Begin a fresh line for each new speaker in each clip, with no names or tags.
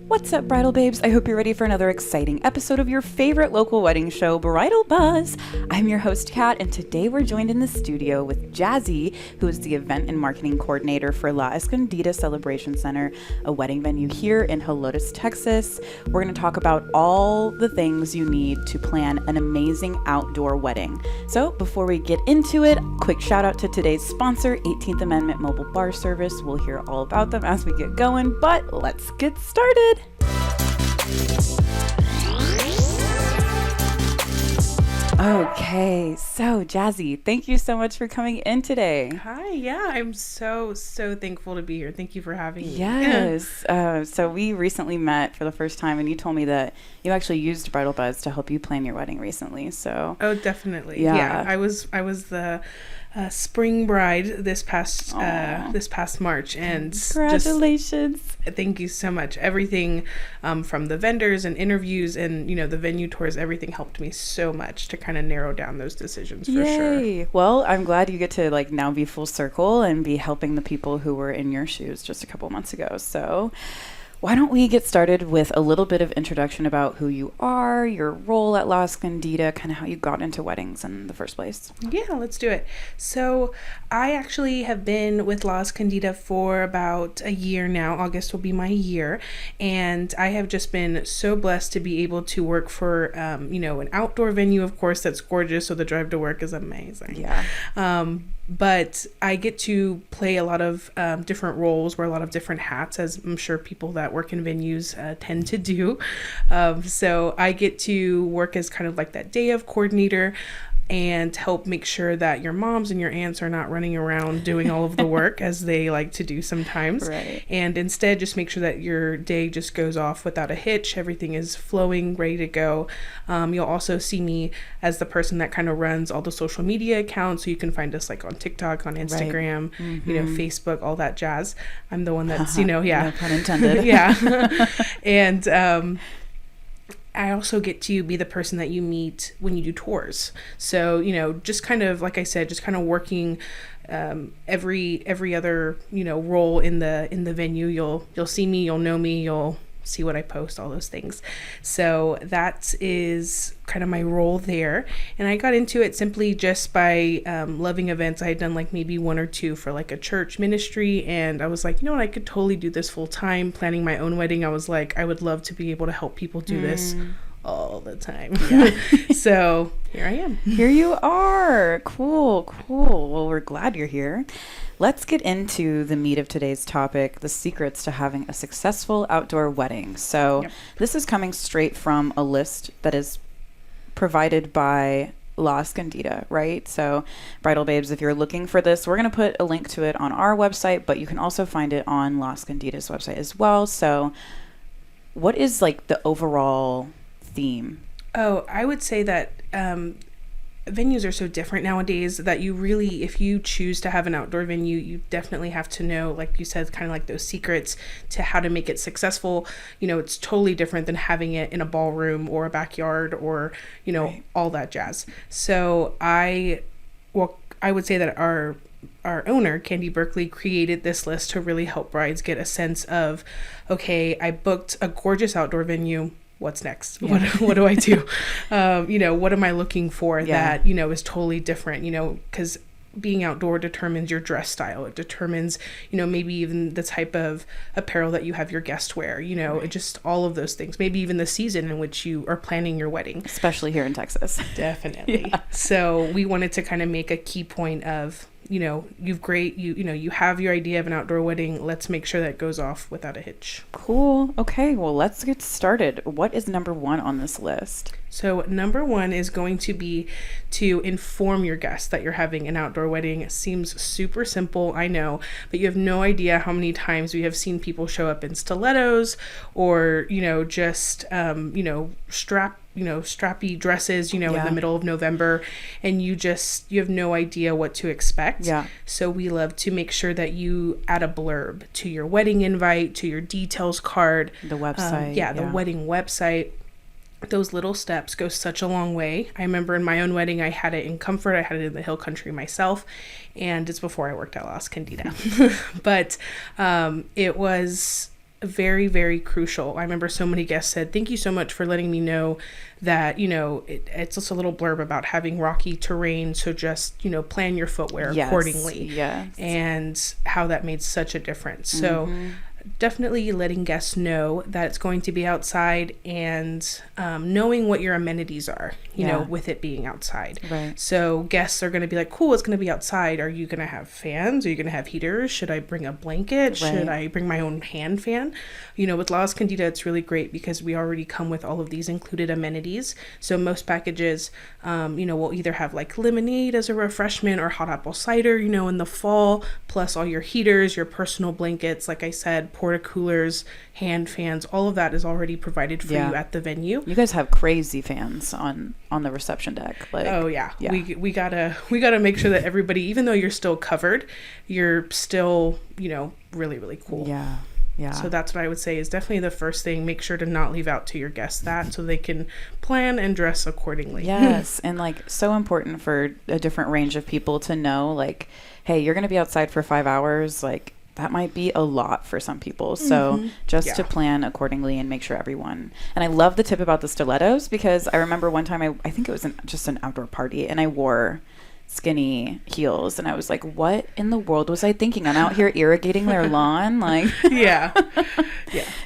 What's up, Bridal Babes? I hope you're ready for another exciting episode of your favorite local wedding show, Bridal Buzz. I'm your host, Kat, and today we're joined in the studio with Jazzy, who is the event and marketing coordinator for La Escondida Celebration Center, a wedding venue here in Helotes, Texas. We're going to talk about all the things you need to plan an amazing outdoor wedding. So before we get into it, quick shout out to today's sponsor, 18th Amendment Mobile Bar Service. We'll hear all about them as we get going, but let's get started. Okay, so Jazzy, thank you so much for coming in today.
Hi, yeah, I'm so thankful to be here. Thank you for having me.
Yes, so we recently met for the first time, and you told me that you actually used Bridal Buzz to help you plan your wedding recently. So
oh, definitely, yeah. I was the spring bride this past March, and
congratulations.
Thank you so much. Everything from the vendors and interviews and the venue tours, everything helped me so much to kind of narrow down those decisions. For sure.
Well, I'm glad you get to now be full circle and be helping the people who were in your shoes just a couple months ago. So why don't we get started with a little bit of introduction about who you are, your role at La Escondida, kind of how you got into weddings in the first place.
Yeah, let's do it. So I actually have been with La Escondida for about a year now. August will be my year. And I have just been so blessed to be able to work for, an outdoor venue, of course, that's gorgeous. So the drive to work is amazing.
Yeah.
But I get to play a lot of different roles, wear a lot of different hats, as I'm sure people that work in venues tend to do. So I get to work as kind of like that day of coordinator and help make sure that your moms and your aunts are not running around doing all of the work as they like to do sometimes.
Right.
And instead just make sure that your day just goes off without a hitch. Everything is flowing, ready to go. You'll also see me as the person that kind of runs all the social media accounts. So you can find us on TikTok, on Instagram,
right. Mm-hmm.
Facebook, all that jazz. I'm the one that's,
No pun intended.
Yeah. And, I also get to be the person that you meet when you do tours. So, just kind of, like I said, just kind of working every other, role in the venue. You'll see me, you'll know me, you'll see what I post, all those things. So that is kind of my role there. And I got into it simply just by loving events. I had done maybe one or two for a church ministry, and I was like, I could totally do this full time. Planning my own wedding, I was like, I would love to be able to help people do this all the time. Yeah. So here I am.
Here you are. Cool. Well, we're glad you're here. Let's get into the meat of today's topic, the secrets to having a successful outdoor wedding. So This is coming straight from a list that is provided by La Escondida, right? So Bridal Babes, if you're looking for this, we're going to put a link to it on our website, but you can also find it on La Escondida's website as well. So what is the overall theme?
Oh, I would say that venues are so different nowadays that you really, if you choose to have an outdoor venue, you definitely have to know, like you said, kind of those secrets to how to make it successful. It's totally different than having it in a ballroom or a backyard or, right. all that jazz. So I would say that our owner, Candy Berkeley, created this list to really help brides get a sense of, okay, I booked a gorgeous outdoor venue. What's next? Yeah. What do I do? What am I looking for that, is totally different, because being outdoor determines your dress style. It determines, maybe even the type of apparel that you have your guests wear, right. It just all of those things, maybe even the season in which you are planning your wedding.
Especially here in Texas.
Definitely. Yeah. So we wanted to kind of make a key point of, you have your idea of an outdoor wedding. Let's make sure that it goes off without a hitch.
Cool. Okay. Well, let's get started. What is number one on this list?
So number one is going to be to inform your guests that you're having an outdoor wedding. It seems super simple, I know, but you have no idea how many times we have seen people show up in stilettos or, just, strappy dresses, in the middle of November, and you have no idea what to expect. Yeah. So we love to make sure that you add a blurb to your wedding invite, to your details card.
The website.
The wedding website. Those little steps go such a long way. I remember in my own wedding, I had it in Comfort. I had it in the Hill Country myself, and it's before I worked at La Escondida. But it was very, very crucial. I remember so many guests said, thank you so much for letting me know that, it's just a little blurb about having rocky terrain. So just, plan your footwear accordingly.
Yes.
And how that made such a difference. So definitely letting guests know that it's going to be outside, and knowing what your amenities are, with it being outside.
Right.
So guests are going to be like, cool, it's going to be outside. Are you going to have fans? Are you going to have heaters? Should I bring a blanket?
Right.
Should I bring my own hand fan? With La Escondida, it's really great because we already come with all of these included amenities. So most packages, will either have like lemonade as a refreshment or hot apple cider, in the fall, plus all your heaters, your personal blankets, like I said, porta coolers, hand fans, all of that is already provided for you at the venue.
You guys have crazy fans on the reception deck. Like,
oh yeah. We gotta make sure that everybody, even though you're still covered, you're still, really, really cool.
Yeah. Yeah.
So that's what I would say is definitely the first thing. Make sure to not leave out to your guests that, so they can plan and dress accordingly.
Yes. And like, so important for a different range of people to know, like, hey, you're going to be outside for 5 hours. Like, that might be a lot for some people. So just to plan accordingly and make sure everyone. And I love the tip about the stilettos, because I remember one time I think it was just an outdoor party, and I wore skinny heels, and I was like, what in the world was I thinking? I'm out here irrigating their lawn. Like,
yeah.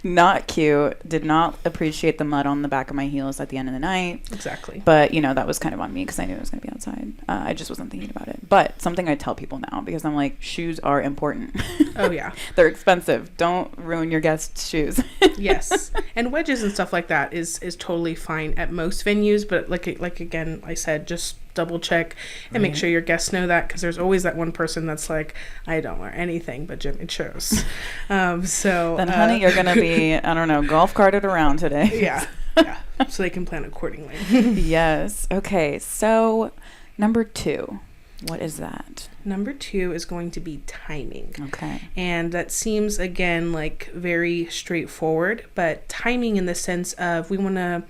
Not cute. Did not appreciate the mud on the back of my heels at the end of the night.
Exactly.
But that was kind of on me, because I knew it was going to be outside. I just wasn't thinking about it. But something I tell people now, because I'm like, shoes are important.
Oh yeah.
They're expensive. Don't ruin your guests' shoes.
Yes. And wedges and stuff like that is totally fine at most venues, but like again, I said, just double check and make sure your guests know that, because there's always that one person that's like, I don't wear anything but Jimmy Choo's. So
then honey, you're gonna be, I don't know, golf carted around today.
Yeah. So they can plan accordingly.
Yes. Okay, so number 2, what is that?
Number 2 is going to be timing.
Okay.
And that seems, again, like very straightforward, but timing in the sense of we want to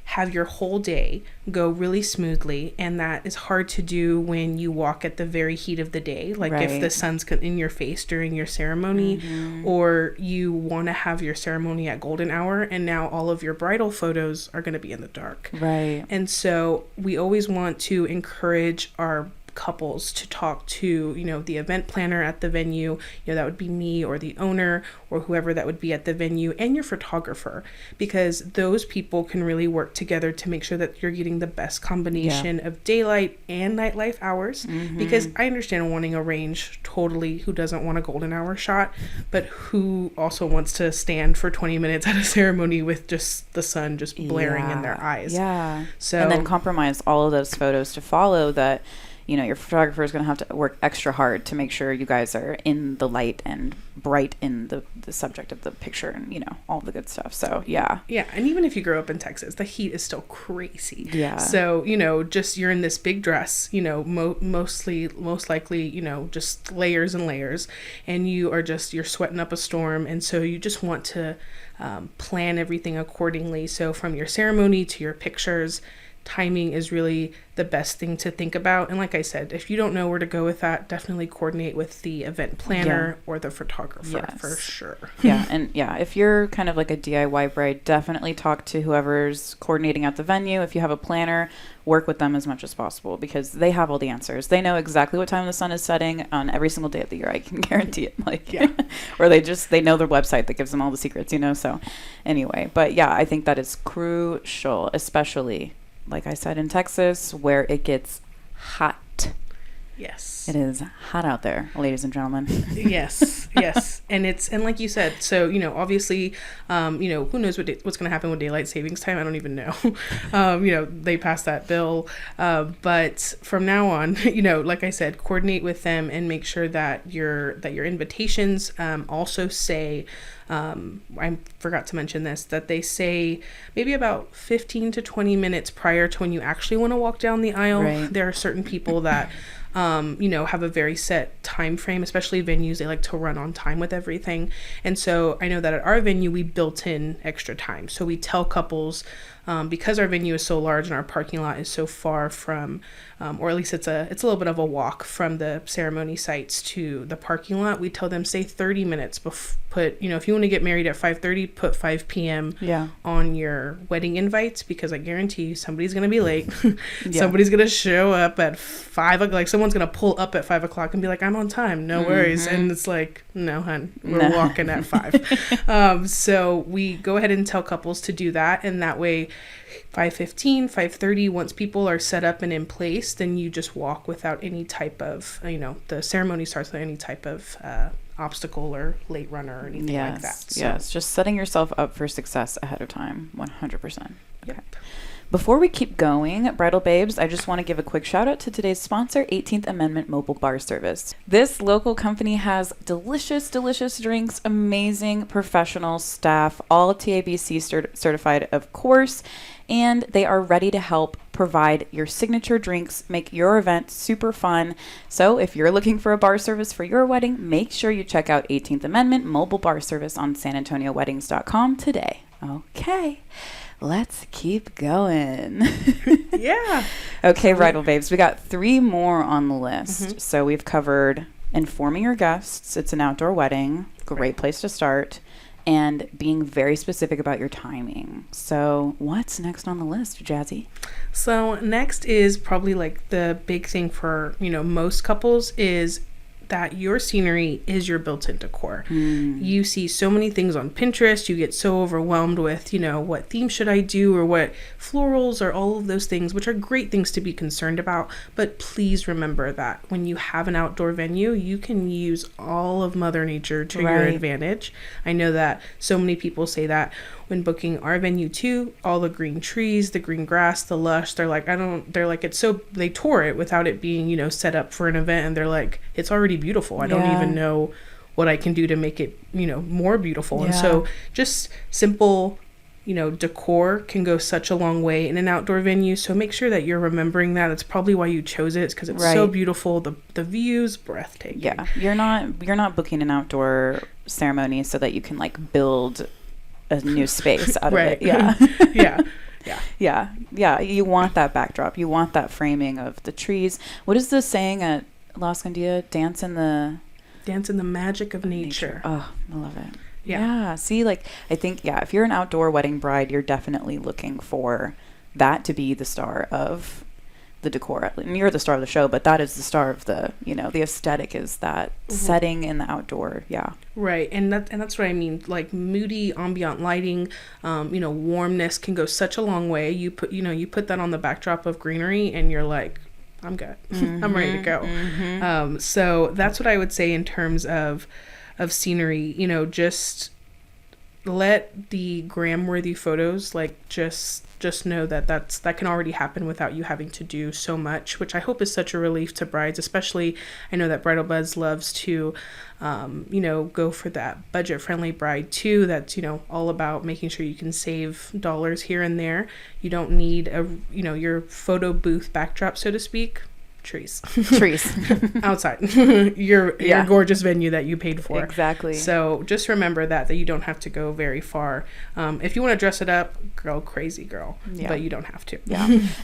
have your whole day go really smoothly, and that is hard to do when you walk at the very heat of the day, like if the sun's in your face during your ceremony, or you want to have your ceremony at golden hour, and now all of your bridal photos are going to be in the dark.
Right.
And so we always want to encourage our couples to talk to the event planner at the venue, that would be me or the owner or whoever that would be at the venue, and your photographer, because those people can really work together to make sure that you're getting the best combination of daylight and nightlife hours. Because I understand wanting a range, totally, who doesn't want a golden hour shot, but who also wants to stand for 20 minutes at a ceremony with just the sun just blaring in their eyes. So
and then compromise all of those photos to follow that. Your photographer is going to have to work extra hard to make sure you guys are in the light and bright in the subject of the picture, and all the good stuff. So yeah. And
even if you grow up in Texas, the heat is still crazy. So just you're in this big dress, most likely just layers and layers, and you're sweating up a storm, and so you just want to plan everything accordingly. So from your ceremony to your pictures, timing is really the best thing to think about. And like I said, if you don't know where to go with that, definitely coordinate with the event planner or the photographer for sure.
And if you're kind of like a DIY bride, definitely talk to whoever's coordinating at the venue. If you have a planner, work with them as much as possible, because they have all the answers. They know exactly what time the sun is setting on every single day of the year. I can guarantee it. Or they know their website that gives them all the secrets, so anyway. But yeah, I think that is crucial, especially like I said, in Texas, where it gets hot.
Yes.
It is hot out there, ladies and gentlemen.
Yes. And like you said, so, obviously, who knows what's going to happen with daylight savings time? I don't even know. They passed that bill. But from now on, like I said, coordinate with them and make sure that your invitations also say, I forgot to mention this, that they say maybe about 15 to 20 minutes prior to when you actually want to walk down the aisle. There are certain people that have a very set time frame, especially venues. They like to run on time with everything. And so I know that at our venue, we built in extra time. So we tell couples, because our venue is so large and our parking lot is so far from, or at least it's a little bit of a walk from the ceremony sites to the parking lot, we tell them, say 30 minutes if you want want to get married at 5:30, put 5 p.m. on your wedding invites, because I guarantee you somebody's going to be late. Somebody's going to show up at 5 o'clock. Like, someone's going to pull up at 5 o'clock and be like, I'm on time. No worries. And it's like, no, hun, we're walking at 5. So we go ahead and tell couples to do that. And that way, 5:15, 5:30, once people are set up and in place, then you just walk without any type of, the ceremony starts without any type of obstacle or late runner or anything like that. So.
Yes, just setting yourself up for success ahead of time, 100%. Okay.
Yep.
Before we keep going, Bridal Babes, I just want to give a quick shout out to today's sponsor, 18th Amendment Mobile Bar Service. This local company has delicious, delicious drinks, amazing professional staff, all TABC certified, of course, and they are ready to help provide your signature drinks, make your event super fun. So if you're looking for a bar service for your wedding, make sure you check out 18th Amendment Mobile Bar Service on SanAntonioWeddings.com today. Okay. Let's keep going.
Yeah.
Okay, Bridal Babes, we got 3 more on the list. So we've covered informing your guests. It's an outdoor wedding. Great place to start. And being very specific about your timing. So what's next on the list, Jazzy?
So next is probably like the big thing for, most couples is that your scenery is your built-in decor. You see so many things on Pinterest. You get so overwhelmed with, what theme should I do, or what florals, or all of those things, which are great things to be concerned about. But please remember that when you have an outdoor venue, you can use all of Mother Nature to your advantage. I know that so many people say that when booking our venue too, all the green trees, the green grass, the lush, they're like, they tour it without it being, set up for an event. And they're like, it's already beautiful. I don't even know what I can do to make it, more beautiful. And so just simple, decor can go such a long way in an outdoor venue. So make sure that you're remembering that. It's probably why you chose it. It's because it's so beautiful. The views, breathtaking.
Yeah. You're not booking an outdoor ceremony so that you can like build a new space out of it. Yeah. You want that backdrop. You want that framing of the trees. What is the saying at La Escondida? Dance in the magic of nature. Oh, I love it. Yeah. See, like, I think, if you're an outdoor wedding bride, you're definitely looking for that to be the star of the decor. And you're the star of the show, but that is the star of the, the aesthetic is that setting in the outdoor. Yeah.
Right. And that's what I mean. Like moody ambient lighting, warmness can go such a long way. You put that on the backdrop of greenery and you're like, I'm good. I'm ready to go. So that's what I would say in terms of scenery. Just let the gram-worthy photos, like, just know that can already happen without you having to do so much, which I hope is such a relief to brides. Especially, I know that Bridal Buzz loves to go for that budget-friendly bride too. That's all about making sure you can save dollars here and there. You don't need your photo booth backdrop, so to speak. Trees outside your gorgeous venue that you paid for.
Exactly.
So just remember that you don't have to go very far. If you want to dress it up, go crazy, girl. But you don't have to.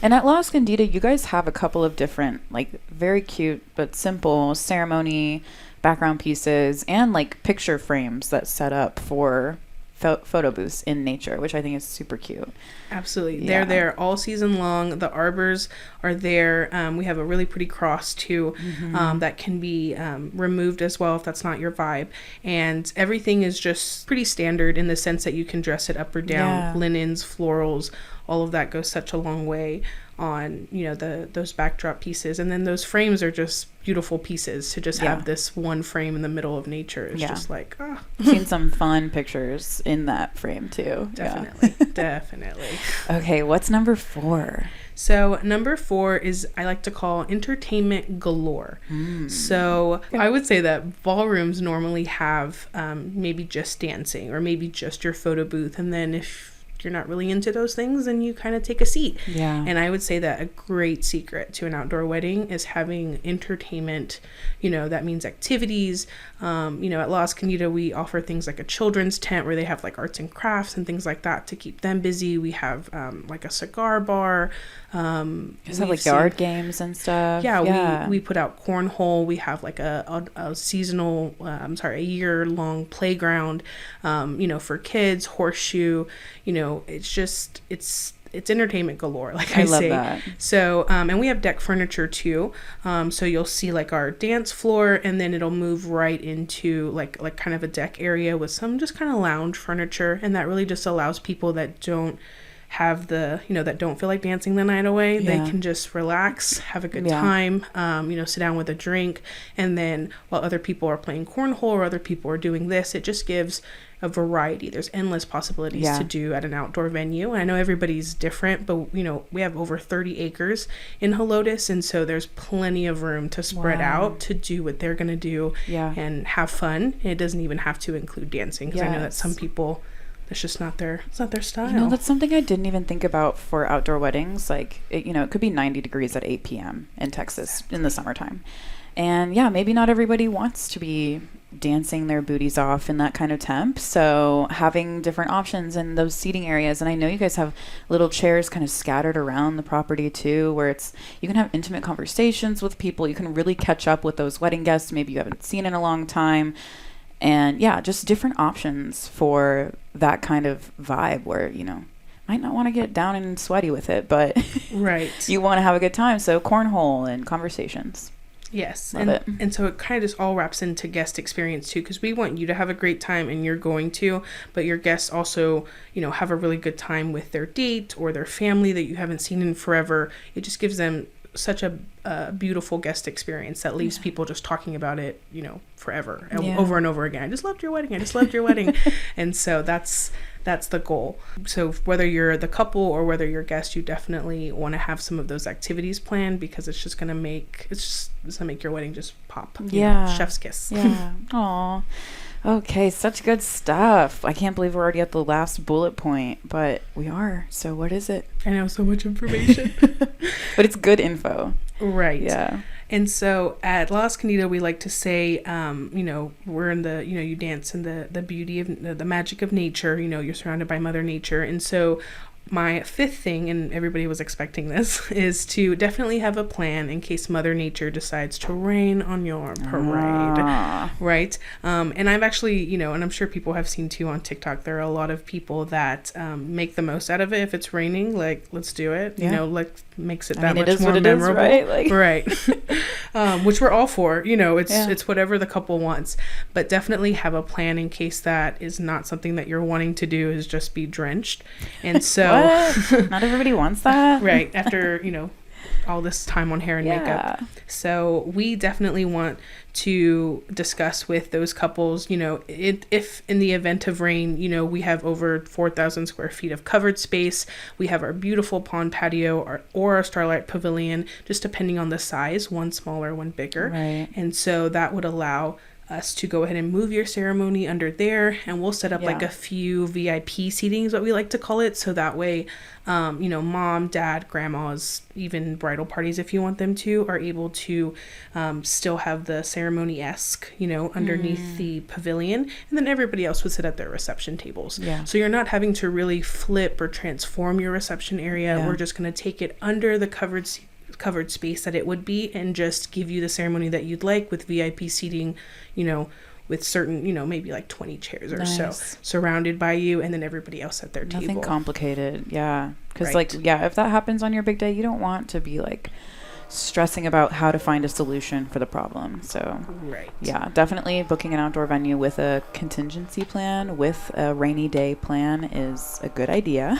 And at La Escondida, you guys have a couple of different, like, very cute but simple ceremony background pieces and like picture frames that set up for photo booths in nature, which I think is super cute.
Absolutely. They're there all season long. The arbors are there. We have a really pretty cross too, that can be removed as well if that's not your vibe. And everything is just pretty standard in the sense that you can dress it up or down. Linens, florals, all of that goes such a long way on those backdrop pieces. And then those frames are just beautiful pieces to just have this one frame in the middle of nature. It's just like, oh.
Seen some fun pictures in that frame too.
Definitely.
Okay, what's number 4?
So number 4 is, I like to call, entertainment galore. So I would say that ballrooms normally have maybe just dancing or maybe just your photo booth. And then if you're not really into those things, then you kind of take a seat.
Yeah.
And I would say that a great secret to an outdoor wedding is having entertainment. That means activities. At La Escondida, we offer things like a children's tent where they have like arts and crafts and things like that to keep them busy. We have like a cigar bar.
Just have like yard games and stuff.
Yeah. We put out cornhole. We have like a seasonal, a year-long playground, for kids, horseshoe. It's entertainment galore, like I
love
say.
That.
So, and we have deck furniture too. So you'll see like our dance floor, and then it'll move right into like kind of a deck area with some just kind of lounge furniture, and that really just allows people that don't have that don't feel like dancing the night away. They can just relax, have a good time, sit down with a drink, and then while other people are playing cornhole or other people are doing this, it just gives a variety. There's endless possibilities to do at an outdoor venue. And I know everybody's different, but we have over 30 acres in Helotes, and so there's plenty of room to spread out to do what they're going to do and have fun. And it doesn't even have to include dancing, because I know that some people, it's just not their style.
That's something I didn't even think about for outdoor weddings. Like, it could be 90 degrees at 8 p.m. in Texas in the summertime. And maybe not everybody wants to be dancing their booties off in that kind of temp. So having different options in those seating areas. And I know you guys have little chairs kind of scattered around the property too, where you can have intimate conversations with people. You can really catch up with those wedding guests maybe you haven't seen in a long time. And just different options for that kind of vibe where, might not want to get down and sweaty with it, but you want to have a good time. So cornhole and conversations.
Yes. And so it kind of just all wraps into guest experience too, because we want you to have a great time, and you're going to, but your guests also, have a really good time with their date or their family that you haven't seen in forever. It just gives them such a beautiful guest experience that leaves people just talking about it, forever, over and over again. I just loved your wedding. And so that's the goal. So whether you're the couple or whether you're a guest, you definitely want to have some of those activities planned, because it's just going to make your wedding just pop. Chef's kiss.
Yeah. Aw. Okay, such good stuff. I can't believe we're already at the last bullet point, but we are. So what is it?
I know, so much information.
But it's good info.
Right.
Yeah.
And so at La Escondida, we like to say, we're in the, you dance in the beauty of the magic of nature. You're surrounded by Mother Nature. And so my fifth thing, and everybody was expecting this, is to definitely have a plan in case Mother Nature decides to rain on your parade, right? And I've actually, and I'm sure people have seen too on TikTok, there are a lot of people that make the most out of it. If it's raining, like, let's do it, makes it that much more memorable. Is, right? Which we're all for, it's whatever the couple wants, but definitely have a plan in case that is not something that you're wanting to do, is just be drenched. And so
not everybody wants that.
Right. After, all this time on hair and makeup. So we definitely want to discuss with those couples, if in the event of rain, we have over 4,000 square feet of covered space. We have our beautiful pond patio or our Starlight Pavilion, just depending on the size, one smaller, one bigger.
Right.
And so that would allow us to go ahead and move your ceremony under there, and we'll set up like a few VIP seating is what we like to call it, so that way mom, dad, grandmas, even bridal parties, if you want them to, are able to still have the ceremony-esque underneath the pavilion, and then everybody else would sit at their reception tables. So you're not having to really flip or transform your reception area. We're just going to take it under the covered space that it would be, and just give you the ceremony that you'd like, with VIP seating, with certain, maybe like 20 chairs or so surrounded by you, and then everybody else at their table.
Nothing complicated. Because if that happens on your big day, you don't want to be like stressing about how to find a solution for the problem. So definitely booking an outdoor venue with a contingency plan, with a rainy day plan, is a good idea.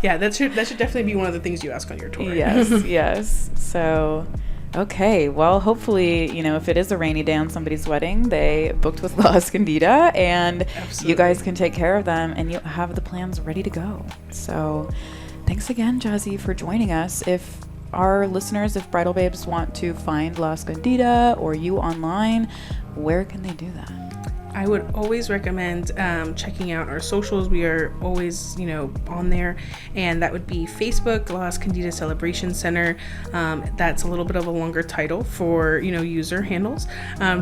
That should definitely be one of the things you ask on your tour.
Yes. So okay, well, hopefully, if it is a rainy day on somebody's wedding, they booked with La Escondida, and you guys can take care of them, and you have the plans ready to go. So thanks again, Jazzy, for joining us. If our listeners, if Bridal Babes want to find La Escondida or you online, where can they do that?
I would always recommend checking out our socials. We are always, on there, and that would be Facebook, La Escondida Celebration Center. That's a little bit of a longer title for, user handles.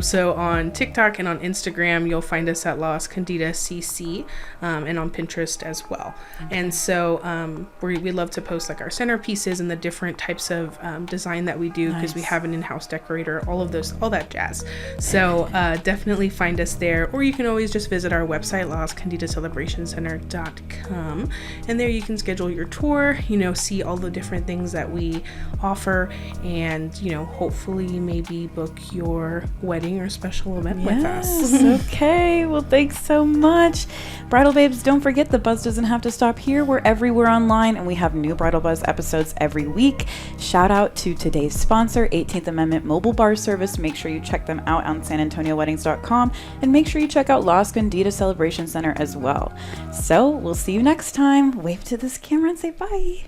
So on TikTok and on Instagram, you'll find us at La Escondida CC, and on Pinterest as well. Okay. And so we love to post like our centerpieces and the different types of design that we do, because we have an in-house decorator, all that jazz. So definitely find us there, or you can always just visit our website, lascondidacelebrationcenter.com, and there you can schedule your tour, see all the different things that we offer, and hopefully maybe book your wedding or special event with us.
Okay, well, thanks so much. Bridal Babes, don't forget the buzz doesn't have to stop here. We're everywhere online, and we have new Bridal Buzz episodes every week. Shout out to today's sponsor, 18th Amendment Mobile Bar Service. Make sure you check them out on sanantonioweddings.com, and make sure you check out La Escondida Celebration Center as well. So we'll see you next time. Wave to this camera and say bye.